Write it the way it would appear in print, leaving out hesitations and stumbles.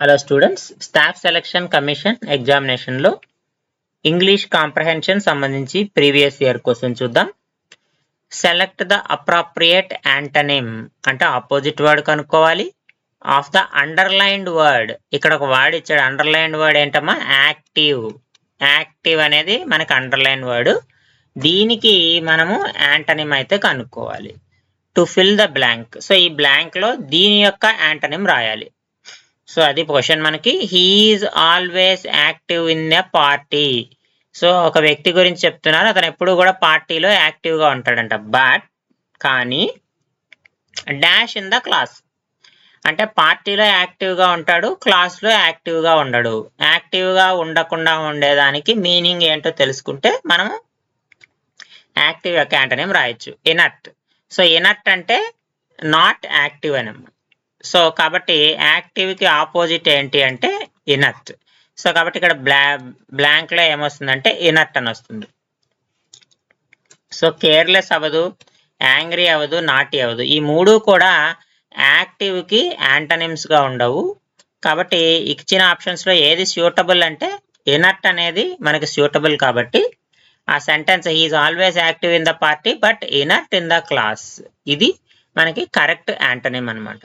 Hello students, staff selection commission ఎగ్జామినేషన్లో English comprehension సంబంధించి previous year question చూద్దాం. Select the appropriate antonym అంటే opposite word కనుక్కోవాలి. Of the underlined word, ఇక్కడ ఒక వర్డ్ ఇచ్చాడు. అండర్లైన్డ్ వర్డ్ ఏంటమ్మా? యాక్టివ్. యాక్టివ్ అనేది మనకి అండర్లైన్ వర్డ్. దీనికి మనము యాంటనిమ్ అయితే కనుక్కోవాలి. To fill the blank, so ఈ బ్లాంక్ లో దీని యొక్క యాంటనిమ్ రాయాలి. సో అది క్వశ్చన్ మనకి. He's always active in a party. So ఒక వ్యక్తి గురించి చెప్తున్నారు, అతను ఎప్పుడు కూడా పార్టీలో యాక్టివ్గా ఉంటాడంట. బట్ కానీ డాష్ ఇన్ ద క్లాస్ అంటే పార్టీలో యాక్టివ్గా ఉంటాడు, క్లాస్లో యాక్టివ్గా ఉండడు. యాక్టివ్గా ఉండకుండా ఉండేదానికి మీనింగ్ ఏంటో తెలుసుకుంటే మనము యాక్టివ్ యొక్క యాంటనిమ్ రాయొచ్చు. ఇనర్ట్. సో ఇనర్ట్ అంటే నాట్ యాక్టివ్ అని. సో కాబట్టి యాక్టివ్కి ఆపోజిట్ ఏంటి అంటే ఇనర్ట్. సో కాబట్టి ఇక్కడ బ్లాంక్లో ఏమొస్తుందంటే ఇనర్ట్ అని వస్తుంది. సో కేర్లెస్ అవ్వదు, యాంగ్రీ అవ్వదు, నాటీ అవ్వదు. ఈ మూడు కూడా యాక్టివ్కి యాంటనిమ్స్గా ఉండవు. కాబట్టి ఇచ్చిన ఆప్షన్స్లో ఏది సూటబుల్ అంటే ఇనర్ట్ అనేది మనకి సూటబుల్. కాబట్టి ఆ sentence he's always active in the party but inert in the class, ఇది మనకి కరెక్ట్ యాంటనిమ్ అనమాట.